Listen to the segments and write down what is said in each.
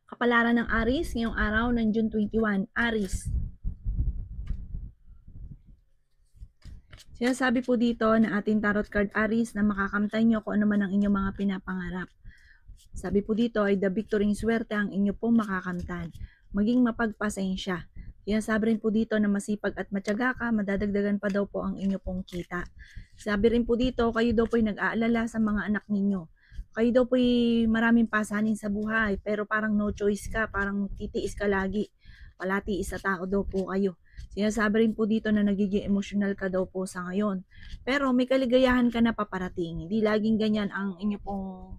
Kapalaran ng Aries ngayong araw ng June 21. Aries. Sinasabi po dito na ating tarot card Aries na makakamtan nyo kung ano man ang inyong mga pinapangarap. Sabi po dito ay the victory swerte ang inyo pong makakamtan. Maging mapagpasensya. Sinasabi rin po dito na masipag at matyaga ka, madadagdagan pa daw po ang inyo pong kita. Sabi rin po dito, kayo daw po ay nag-aalala sa mga anak ninyo. Kayo daw po ay maraming pasanin sa buhay, pero parang no choice ka, parang titiis ka lagi. Palatiis sa tao daw po kayo. Sinasabi rin po dito na nagiging emotional ka daw po sa ngayon. Pero may kaligayahan ka na paparating. Hindi laging ganyan ang inyo pong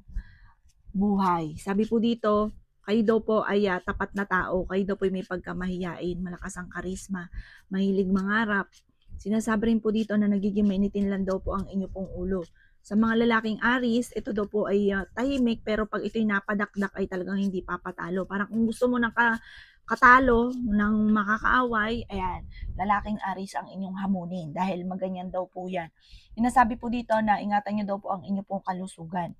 buhay. Sabi po dito, kayo daw po ay tapat na tao, kayo daw po ay may pagkamahiyain, malakas ang karisma, mahilig mangarap. Sinasabi rin po dito na nagiging mainitin lang daw po ang inyo pong ulo. Sa mga lalaking Aries, ito daw po ay tahimik, pero pag ito'y napadakdak ay talagang hindi papatalo. Parang kung gusto mo ng katalo ng makakaaway, ayan, lalaking Aries ang inyong hamunin dahil maganyan daw po yan. Sinasabi po dito na ingatan nyo daw po ang inyong pong kalusugan.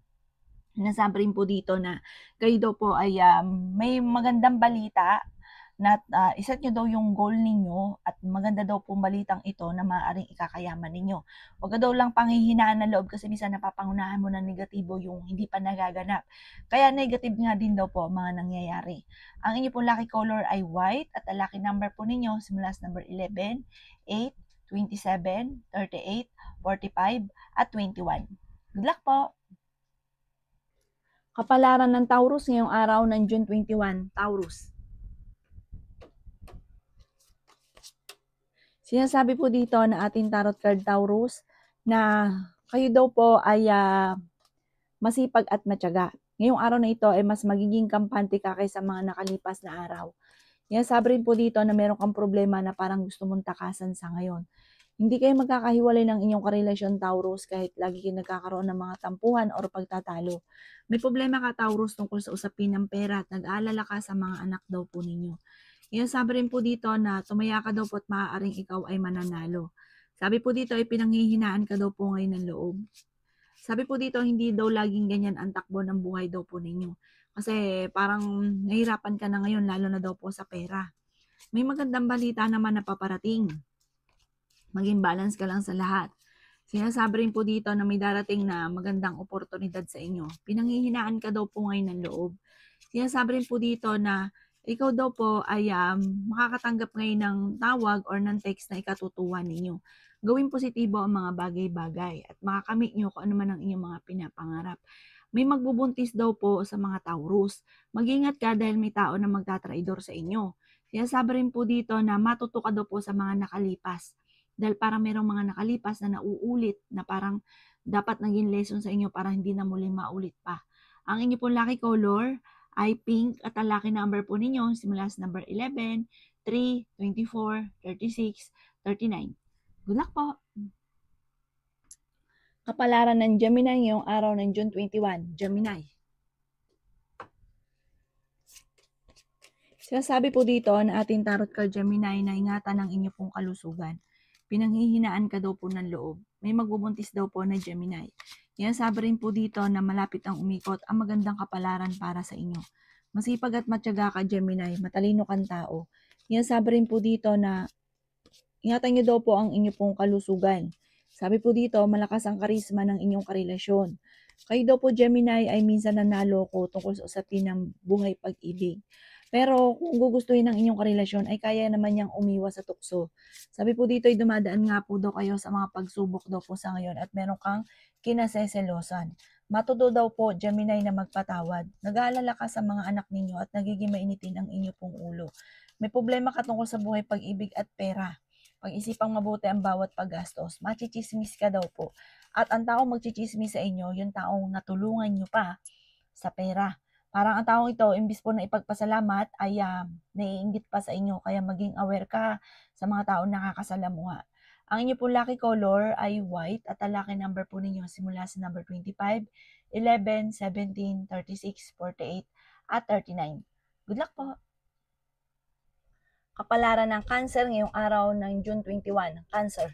Sinasabi rin po dito na kayo daw po ay may magandang balita na iset nyo daw yung goal ninyo at maganda daw po balitang ito na maaaring ikakayaman ninyo. Huwag ka daw lang panghihinaan ng loob kasi minsan napapangunahan mo ng negatibo yung hindi pa nagaganap. Kaya negative nga din daw po mga nangyayari. Ang inyo pong lucky color ay white at ang lucky number po ninyo simula sa number 11, 8, 27, 38, 45 at 21. Good luck po! Kapalaran ng Taurus ngayong araw ng June 21, Taurus. Sinasabi po dito na ating tarot card Taurus na kayo daw po ay masipag at matyaga. Ngayong araw na ito ay mas magiging kampante ka kaysa mga nakalipas na araw. Sinasabi rin po dito na meron kang problema na parang gusto mong takasan sa ngayon. Hindi kayo magkakahiwalay ng inyong karelasyon Taurus kahit lagi kayo nagkakaroon ng mga tampuhan o pagtatalo. May problema ka Taurus tungkol sa usapin ng pera at nag-aalala ka sa mga anak daw po ninyo. Sabi rin po dito na tumaya ka daw po at maaaring ikaw ay mananalo. Sabi po dito ay pinanghihinaan ka daw po ngayon ng loob. Sabi po dito hindi daw laging ganyan ang takbo ng buhay daw po ninyo. Kasi parang nahirapan ka na ngayon lalo na daw po sa pera. May magandang balita naman na paparating. Maging balance ka lang sa lahat. Sinasabi rin po dito na may darating na magandang oportunidad sa inyo. Pinanghihinaan ka daw po ngayon ng loob. Sinasabi rin po dito na ikaw daw po ay makakatanggap ngayon ng tawag or ng text na ikatutuwa ninyo. Gawin positibo ang mga bagay-bagay at makakamit nyo kung ano man ang inyong mga pinapangarap. May magbubuntis daw po sa mga Taurus. Mag-ingat ka dahil may tao na magtatraidor sa inyo. Sinasabi rin po dito na matuto ka daw po sa mga nakalipas. Dahil parang merong mga nakalipas na nauulit na parang dapat naging lesson sa inyo para hindi na muling maulit pa. Ang inyo pong lucky color ay pink at ang lucky number po ninyo simula sa number 11, 3, 24, 36, 39. Good luck po! Kapalaran ng Gemini ngayong araw ng June 21, Gemini. Sinasabi po dito na ating tarot card Gemini na ingatan ang inyo pong kalusugan. Pinanghihinaan ka daw po ng loob. May magbubuntis daw po na Gemini. Sinasabi rin po dito na malapit ang umikot ang magandang kapalaran para sa inyo. Masipag at matyaga ka Gemini, matalino kang tao. Sinasabi rin po dito na ingatan nyo daw po ang inyo pong kalusugan. Sabi po dito, malakas ang karisma ng inyong karelasyon. Kayo daw po Gemini ay minsan nanalo ko tungkol sa usapin ng buhay pag-ibig. Pero kung gugustuhin ng inyong karelasyon ay kaya naman niyang umiwas sa tukso. Sabi po dito ay dumadaan nga po daw kayo sa mga pagsubok daw po sa ngayon at meron kang kinaseselosan. Matuto daw po Gemini na magpatawad. Nag-aalala ka sa mga anak ninyo at nagiging mainitin ang inyo pong ulo. May problema ka tungkol sa buhay pag-ibig at pera. Pag-isipang mabuti ang bawat paggastos. Machichismis ka daw po. At ang taong magchichismis sa inyo, yung taong natulungan nyo pa sa pera. Parang ang taong ito, imbis po na ipagpasalamat, ay naiinggit pa sa inyo. Kaya maging aware ka sa mga taong nakakasalamuha. Ang inyo po lucky color ay white at ang lucky number po ninyo simula sa number 25, 11, 17, 36, 48 at 39. Good luck po! Kapalaran ng Cancer ngayong araw ng June 21, Cancer.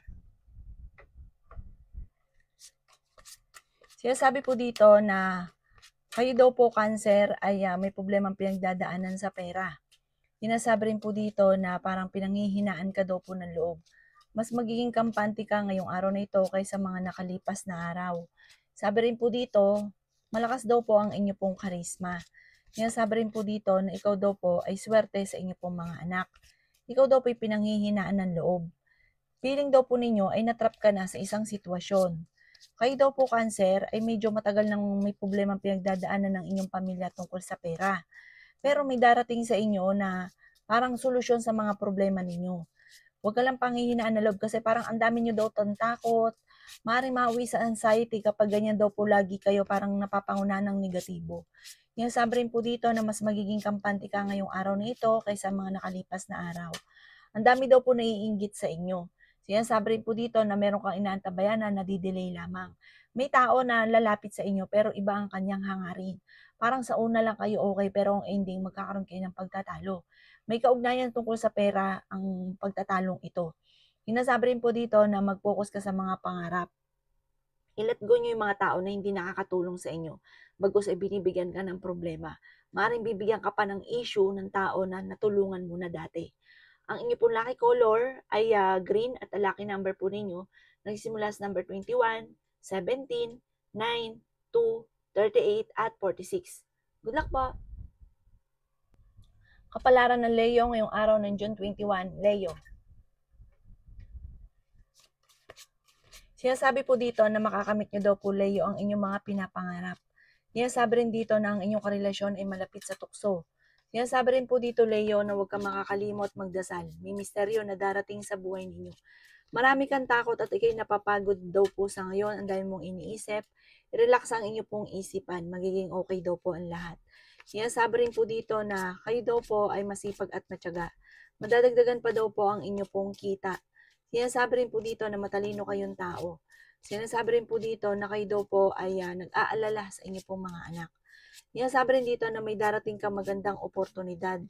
Sinasabi po dito na Kayo daw po, Cancer, ay may problemang pinagdadaanan sa pera. Sinasabi rin po dito na parang pinanghihinaan ka daw po ng loob. Mas magiging kampante ka ngayong araw na ito kaysa mga nakalipas na araw. Sabi rin po dito, malakas daw po ang inyo pong karisma. Sinasabi rin po dito na ikaw daw po ay swerte sa inyo pong mga anak. Ikaw daw po ay pinanghihinaan ng loob. Feeling daw po ninyo ay natrap ka na sa isang sitwasyon. Kayo daw po, Cancer, ay medyo matagal nang may problemang pinagdadaanan ng inyong pamilya tungkol sa pera. Pero may darating sa inyo na parang solusyon sa mga problema ninyo. Huwag ka lang panghihinaan ng loob kasi parang ang dami nyo daw takot. Maaaring mauwi sa anxiety kapag ganyan daw po lagi kayo parang napapangunahan ng negatibo. Yung sabi rin po dito na mas magiging kampante ka ngayong araw na ito kaysa mga nakalipas na araw. Ang dami daw po naiinggit sa inyo. Sinasabi rin po dito na meron kang inaantabayan na nadidelay lamang. May tao na lalapit sa inyo pero iba ang kanyang hangarin. Parang sa una lang kayo okay pero ang ending magkakaroon kayo ng pagtatalo. May kaugnayan tungkol sa pera ang pagtatalong ito. Sinasabi rin po dito na mag-focus ka sa mga pangarap. I-let go nyo yung mga tao na hindi nakakatulong sa inyo. Bagkus ay binibigyan ka ng problema. Maaaring bibigyan ka pa ng issue ng tao na natulungan mo na dati. Ang inyo pong lucky color ay green at ang lucky number po ninyo nagsisimula sa number 21, 17, 9, 2, 38 at 46. Good luck po! Kapalaran ng Leo ngayong araw ng June 21, Leo. Sinasabi po dito na makakamit nyo daw po, Leo, ang inyong mga pinapangarap. Sinasabi rin dito na ang inyong karelasyon ay malapit sa tukso. Sinasabi rin po dito, Leo, na huwag kang makakalimot magdasal. May misteryo na darating sa buhay ninyo. Marami kang takot at ikay napapagod daw po sa ngayon. Ang dami mong iniisip. I-relax ang inyo pong isipan. Magiging okay daw po ang lahat. Sinasabi rin po dito na kayo daw po ay masipag at matyaga. Madadagdagan pa daw po ang inyo pong kita. Sinasabi rin po dito na matalino kayong tao. Sinasabi rin po dito na kayo daw po ay nag-aalala sa inyo pong mga anak. Sinasabi rin dito na may darating kang magandang oportunidad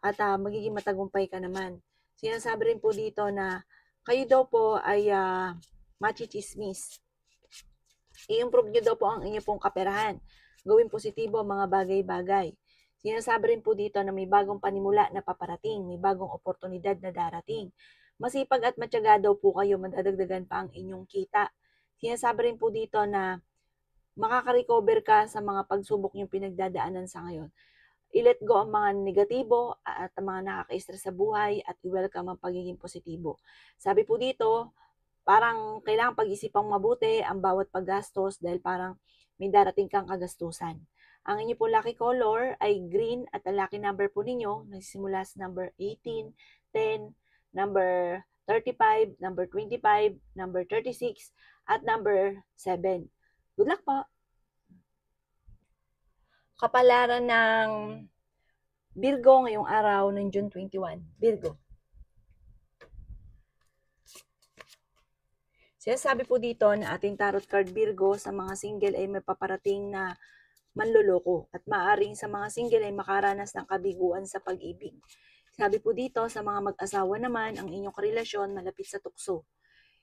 at magiging matagumpay ka naman. Sinasabi rin po dito na kayo daw po ay machichismis. I-improve nyo daw po ang inyo pong kaperahan. Gawin positibo ang mga bagay-bagay. Sinasabi rin po dito na may bagong panimula na paparating, may bagong oportunidad na darating. Masipag at matyaga daw po kayo, madadagdagan pa ang inyong kita. Sinasabi rin po dito na makaka-recover ka sa mga pagsubok yung pinagdadaanan sa ngayon. I-let go ang mga negatibo at ang mga nakaka-stress sa buhay at i-welcome ang pagiging positibo. Sabi po dito, parang kailangan pag-isipang mabuti ang bawat paggastos dahil parang may darating kang kagastusan. Ang inyo po lucky color ay green at ang lucky number po ninyo nagsisimula sa number 18, 10, number 35, number 25, number 36, at number 7. Good luck po! Kapalaran ng Virgo ngayong araw ng June 21. Virgo. Sinasabi po dito na ating tarot card Virgo sa mga single ay may paparating na manloloko at maaring sa mga single ay makaranas ng kabiguan sa pag-ibig. Sabi po dito sa mga mag-asawa naman, ang inyong karelasyon malapit sa tukso.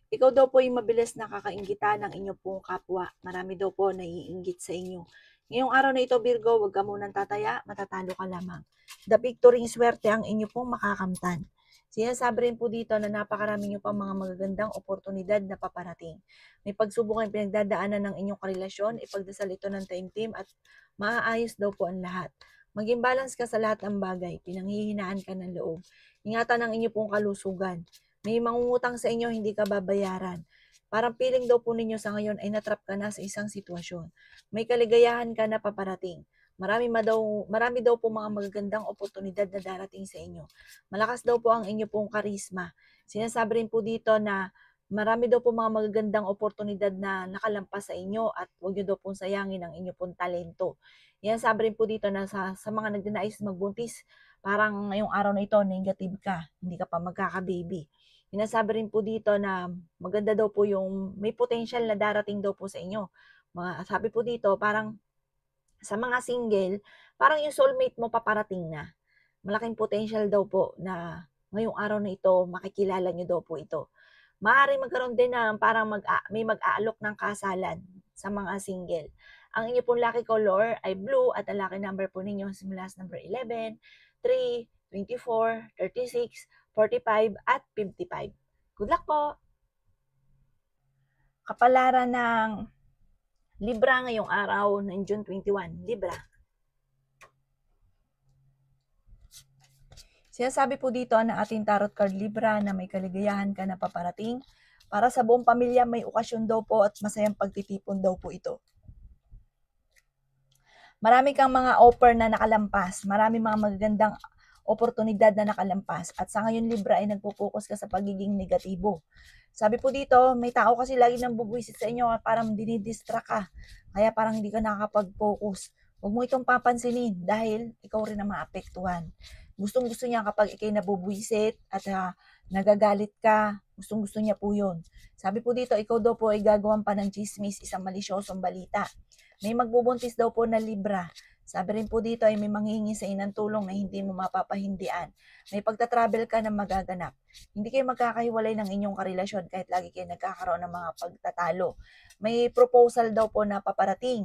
Ikaw daw po ay mabilis nakakainggitan ng inyong pong kapwa. Marami daw po naiinggit sa inyo. Ngayong araw na ito, Virgo, huwag ka munang tataya, matatalo ka lamang. The victory swerte ang inyo pong makakamtan. Sinasabi rin po dito na napakarami nyo pang mga magagandang oportunidad na paparating. May pagsubok ang pinagdadaanan ng inyong karelasyon, ipagdasal ito ng taimtim at maaayos daw po ang lahat. Maging balance ka sa lahat ng bagay, pinanghihinaan ka ng loob. Ingatan ang inyo pong kalusugan. May mangungutang sa inyo, hindi ka babayaran. Parang feeling daw po ninyo sa ngayon ay natrap ka na sa isang sitwasyon. May kaligayahan ka na paparating. Marami daw po mga magagandang oportunidad na darating sa inyo. Malakas daw po ang inyo pong karisma. Sinasabi rin po dito na marami daw po mga magagandang oportunidad na nakalampas sa inyo at huwag nyo daw pong sayangin ang inyo pong talento. Yan, sabi rin po dito na sa mga nagnanais magbuntis, parang ngayong araw na ito, negative ka, hindi ka pa magkaka-baby. Sinasabi rin po dito na maganda daw po yung may potential na darating daw po sa inyo. Sabi po dito, parang sa mga single, parang yung soulmate mo paparating na. Malaking potential daw po na ngayong araw na ito, makikilala nyo daw po ito. Maaaring magkaroon din na parang may mag-aalok ng kasalan sa mga single. Ang inyo pong lucky color ay blue at ang lucky number po ninyo simula sa number 11, 3, 24, 36, 45 at 55. Good luck po! Kapalaran ng Libra ngayong araw ng June 21. Libra. Sinasabi po dito ng ating tarot card Libra na may kaligayahan ka na paparating. Para sa buong pamilya may okasyon daw po at masayang pagtitipon daw po ito. Marami kang mga offer na nakalampas, marami mga magagandang oportunidad na nakalampas. At sa ngayon Libra ay nagpo-focus ka sa pagiging negatibo. Sabi po dito, may tao kasi lagi nang bubwisit sa inyo, parang dinidistract ka. Kaya parang hindi ka nakakapag-focus. Huwag mo itong papansinin dahil ikaw rin ang maapektuhan. Gustong-gusto niya kapag ikay nabubwisit at nagagalit ka, gustong-gusto niya po yun. Sabi po dito, ikaw daw po ay gagawan pa ng chismis, isang malisyosong balita. May magbubuntis daw po na Libra. Sabi rin po dito ay may manghihingi sa inang tulong na hindi mo mapapahindian. May pagta-travel ka na magaganap. Hindi kayo magkakahiwalay ng inyong karelasyon kahit lagi kayo nagkakaroon ng mga pagtatalo. May proposal daw po na paparating.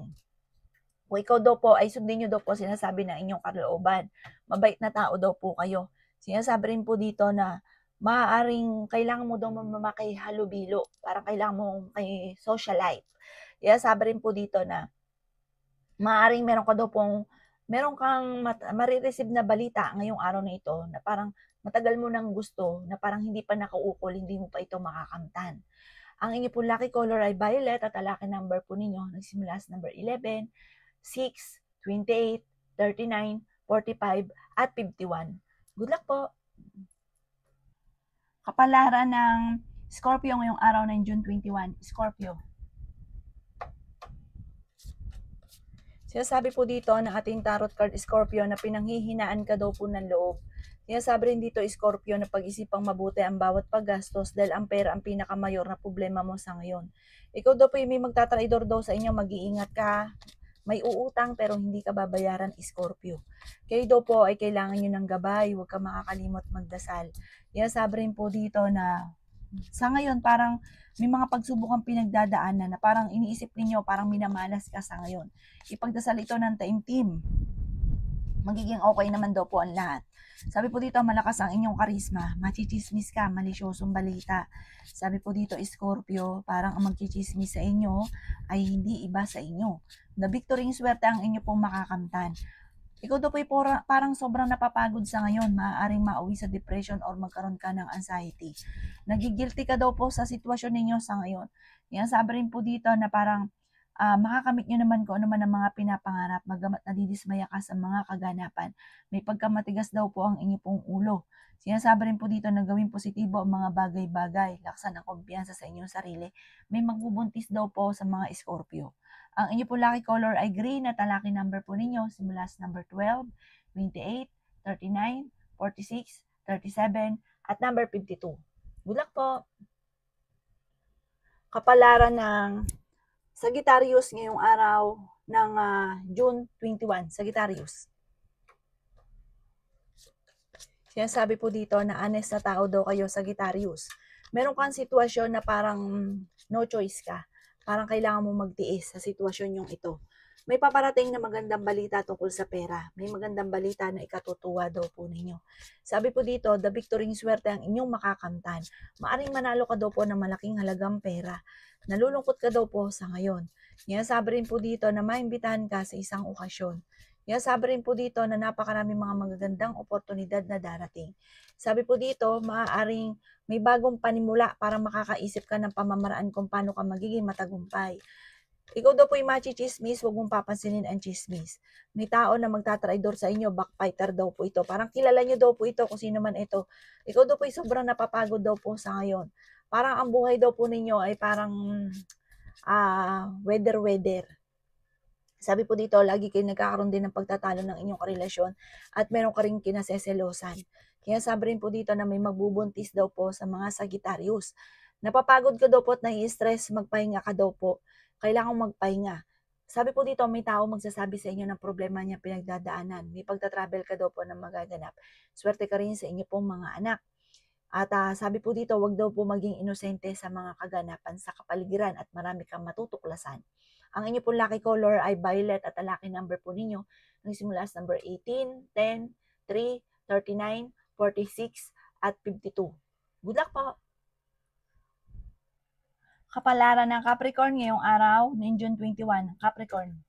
O ikaw daw po ay sundin nyo daw po sinasabi ng inyong kalooban. Mabait na tao daw po kayo. Sinasabi rin po dito na maaaring kailangan mo daw makihalubilo. Parang kailangan mo kay socialite. Kaya sabi rin po dito na maaaring meron kang marireceive na balita ngayong araw na ito na parang matagal mo nang gusto na parang hindi pa nakaukol, hindi mo pa ito makakamtan. Ang inyo pong lucky color ay violet at ang lucky number po ninyo nagsimula sa number 11, 6, 28, 39, 45 at 51. Good luck po! Kapalaran ng Scorpio ngayong araw ng June 21. Scorpio. Sinasabi po dito ng ating tarot card Scorpio na pinanghihinaan ka daw po ng loob. Sinasabi rin dito Scorpio na pag-isipang mabuti ang bawat paggastos dahil ang pera ang pinakamayor na problema mo sa ngayon. Ikaw daw po may magtatraidor daw sa inyo, mag-iingat ka. May uutang pero hindi ka babayaran Scorpio. Kayo daw po ay kailangan nyo ng gabay, huwag ka makakalimot magdasal. Sinasabi rin po dito na sa ngayon parang may mga pagsubok ang pinagdadaanan na parang iniisip ninyo parang minamalas ka sa ngayon. Ipagdasal ito ng taimtim. Magiging okay naman daw po ang lahat. Sabi po dito, malakas ang inyong karisma. Machichismis ka, malisyosong balita. Sabi po dito, Scorpio, parang ang magchichismis sa inyo ay hindi iba sa inyo. The victory ng swerte ang inyo pong makakamtan. Ikaw daw po ay parang sobrang napapagod sa ngayon. Maaaring mauwi sa depression or magkaroon ka ng anxiety. Nagigilty ka daw po sa sitwasyon ninyo sa ngayon. Yan, sabi rin po dito na parang makakamit nyo naman kung ano man ang mga pinapangarap, magamat nadidismaya ka sa mga kaganapan. May pagkamatigas daw po ang inyo pong ulo. Sinasabi rin po dito na gawing positibo ang mga bagay-bagay, laksan ang kumpiyansa sa inyong sarili. May magbubuntis daw po sa mga Scorpio. Ang inyo po lucky color ay green at ang lucky number po ninyo simula sa number 12, 28, 39, 46, 37 at number 52. Good luck po! Kapalaran ng Sagittarius ngayong araw ng June 21, Sagittarius. Sinasabi po dito na honest na tao daw kayo, Sagittarius. Meron kang sitwasyon na parang no choice ka. Parang kailangan mo magtiis sa sitwasyon yung ito. May paparating na magandang balita tungkol sa pera. May magandang balita na ikatutuwa daw po ninyo. Sabi po dito, the victory ng swerte ang inyong makakamtan. Maaring manalo ka daw po ng malaking halagang pera. Nalulungkot ka daw po sa ngayon. Sabi rin po dito na maimbitahan ka sa isang okasyon. Sabi rin po dito na napakarami mga magagandang oportunidad na darating. Sabi po dito, maaaring may bagong panimula para makakaisip ka ng pamamaraan kung paano ka magiging matagumpay. Ikaw daw po yung machichismis, huwag mong papansinin ang chismis. May tao na magtatraidor sa inyo, backfighter daw po ito. Parang kilala nyo daw po ito kung sino man ito. Ikaw daw po yung sobrang napapagod daw po sa ngayon. Parang ang buhay daw po ninyo ay parang weather. Sabi po dito, lagi kayo nagkakaroon din ng pagtatalo ng inyong karelasyon at meron ka rin kinaseselosan. Kaya sabi rin po dito na may magbubuntis daw po sa mga Sagittarius. Napapagod ka daw po at nai-stress, magpahinga ka daw po. Kailangan magpahinga. Sabi po dito, may tao magsasabi sa inyo ng problema niya pinagdadaanan. May pagta-travel ka daw po na magaganap. Swerte ka rin sa inyo pong mga anak. At sabi po dito, wag daw po maging inosente sa mga kaganapan sa kapaligiran at marami kang matutuklasan. Ang inyo pong lucky color ay violet at ang lucky number po ninyo nagsimula sa number 18, 10, 3, 39, 46, at 52. Good luck po! Kapalaran ng Capricorn ngayong araw ng June 21, Capricorn.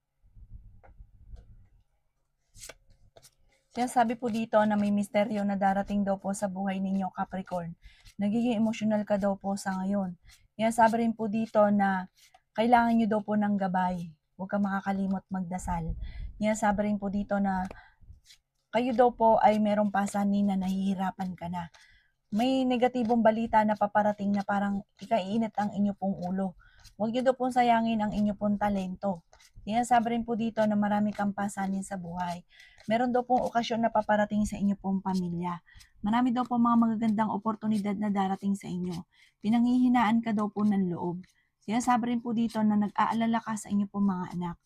Sinasabi po dito na may misteryo na darating daw po sa buhay ninyo, Capricorn. Nagiging emotional ka daw po sa ngayon. Sinasabi rin po dito na kailangan nyo daw po ng gabay. Huwag ka makakalimot magdasal. Sinasabi rin po dito na kayo daw po ay merong pasanin na nahihirapan ka na. May negatibong balita na paparating na parang ikaiinit ang inyo pong ulo. Huwag nyo daw pong sayangin ang inyo pong talento. Sinasabi rin po dito na marami kang pasanin sa buhay. Meron daw pong okasyon na paparating sa inyo pong pamilya. Marami daw po mga magagandang oportunidad na darating sa inyo. Pinanghihinaan ka daw po ng loob. Sinasabi rin po dito na nag-aalala ka sa inyo pong mga anak.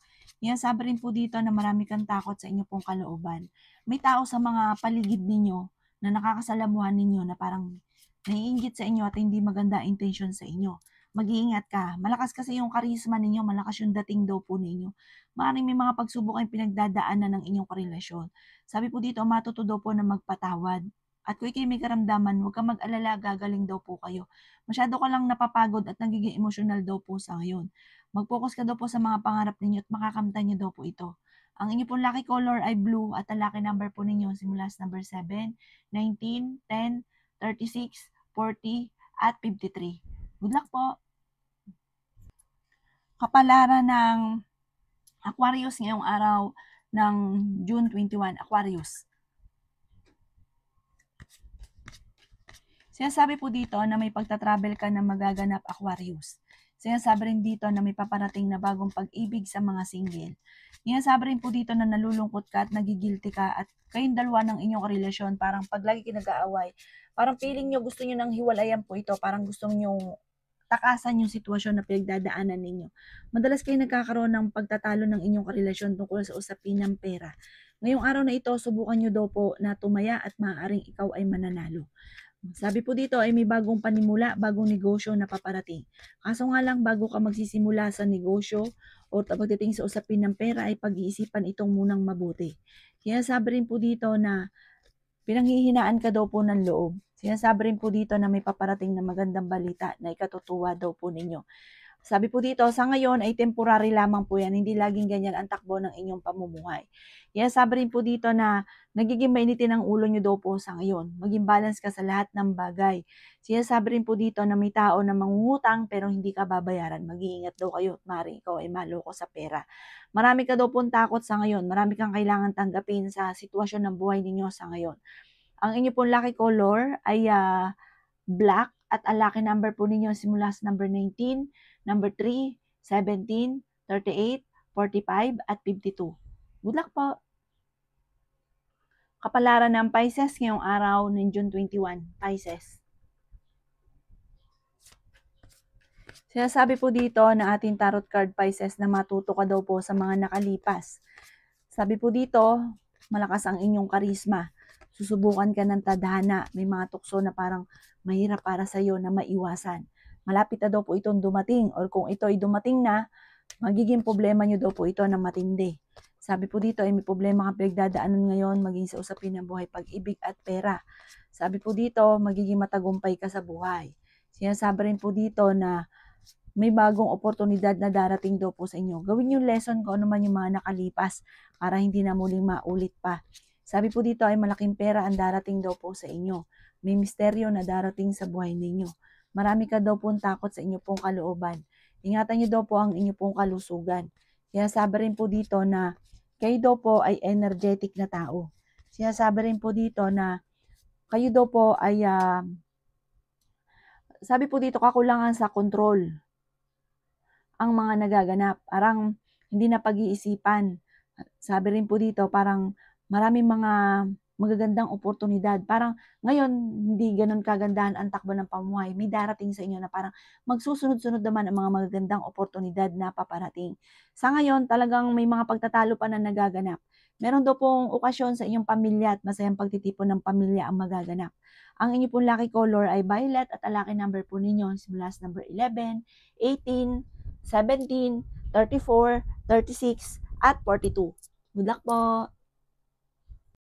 Sinasabi rin po dito na marami kang takot sa inyo pong kalooban. May tao sa mga paligid ninyo na nakakasalamuhan ninyo na parang naiinggit sa inyo at hindi maganda intention sa inyo. Mag-iingat ka. Malakas kasi yung karisma ninyo, malakas yung dating daw po ninyo. Maaaring may mga pagsubok kayong pinagdadaanan ng inyong karelasyon. Sabi po dito, matuto daw po na magpatawad. At kung kayo may karamdaman, huwag kang mag-alala, gagaling daw po kayo. Masyado ka lang napapagod at nagiging emotional daw po sa ngayon. Mag-focus ka daw po sa mga pangarap ninyo at makakamtan nyo daw po ito. Ang inyo pong lucky color ay blue at ang lucky number po ninyo simula sa number 7, 19, 10, 36, 40, at 53. Good luck po! Kapalaran ng Aquarius ngayong araw ng June 21, Aquarius. Sinasabi po dito na may pagta-travel ka na magaganap, Aquarius. Sinasabi rin dito na may paparating na bagong pag-ibig sa mga single. Sinasabi rin po dito na nalulungkot ka at nagigilty ka at kayong dalawa ng inyong relasyon, parang pag lagi kinag-aaway, parang feeling nyo gusto nyo ng hiwalayan po ito, parang gusto nyo takasan yung sitwasyon na pinagdadaanan ninyo. Madalas kayo nagkakaroon ng pagtatalo ng inyong karelasyon tungkol sa usapin ng pera. Ngayong araw na ito, subukan nyo daw po na tumaya at maaaring ikaw ay mananalo. Sabi po dito ay may bagong panimula, bagong negosyo na paparating. Kaso nga lang, bago ka magsisimula sa negosyo o pagdating sa usapin ng pera ay pag-iisipan itong munang mabuti. Kaya sabi rin po dito na pinanghihinaan ka daw po ng loob. Sinasabi rin po dito na may paparating na magandang balita na ikatutuwa daw po ninyo. Sabi po dito, sa ngayon ay temporary lamang po yan, hindi laging ganyan ang takbo ng inyong pamumuhay. Kaya sabi rin po dito na nagiging mainitin ang ulo nyo daw po sa ngayon. Maging balance ka sa lahat ng bagay. Sinasabi rin po dito na may tao na mangungutang pero hindi ka babayaran. Mag-iingat daw kayo, maaaring ikaw ay maloko sa pera. Marami ka daw pong takot sa ngayon. Marami kang kailangan tanggapin sa sitwasyon ng buhay ninyo sa ngayon. Ang inyo pong lucky color ay black at ang lucky number po ninyo simula sa number 19, number 3, 17, 38, 45, at 52. Good luck po! Kapalaran ng Pisces ngayong araw ng June 21, Pisces. Sinasabi po dito na ating tarot card, Pisces, na matuto ka daw po sa mga nakalipas. Sabi po dito, malakas ang inyong karisma. Susubukan ka ng tadhana. May mga tukso na parang mahirap para sa iyo na maiwasan. Malapit na daw po itong dumating or kung ito ay dumating na, magiging problema nyo daw po ito na matindi. Sabi po dito ay may problema kang pinagdadaanan ngayon maging sa usapin ng buhay, pag-ibig at pera. Sabi po dito, magiging matagumpay ka sa buhay. Sinasabi rin po dito na may bagong oportunidad na darating daw po sa inyo. Gawin yung lesson kung ano man yung mga nakalipas para hindi na muling maulit pa. Sabi po dito ay malaking pera ang darating daw po sa inyo. May misteryo na darating sa buhay ninyo. Marami ka daw pong takot sa inyo pong kalooban. Ingatan nyo daw po ang inyo pong kalusugan. Kaya sabi rin po dito na kayo daw po ay energetic na tao. Sinasabi rin po dito na kayo daw po ay sabi po dito kakulangan sa control ang mga nagaganap. Parang hindi na pag-iisipan. Sabi rin po dito parang maraming mga magagandang oportunidad. Parang ngayon, hindi ganun kagandahan ang takbo ng pamuhay. May darating sa inyo na parang magsusunod-sunod naman ang mga magagandang oportunidad na paparating. Sa ngayon, talagang may mga pagtatalo pa na nagaganap. Meron daw pong okasyon sa inyong pamilya at masayang pagtitipon ng pamilya ang magaganap. Ang inyo pong lucky color ay violet at ang lucky number po ninyo simula sa number 11, 18, 17, 34, 36, at 42. Good luck po!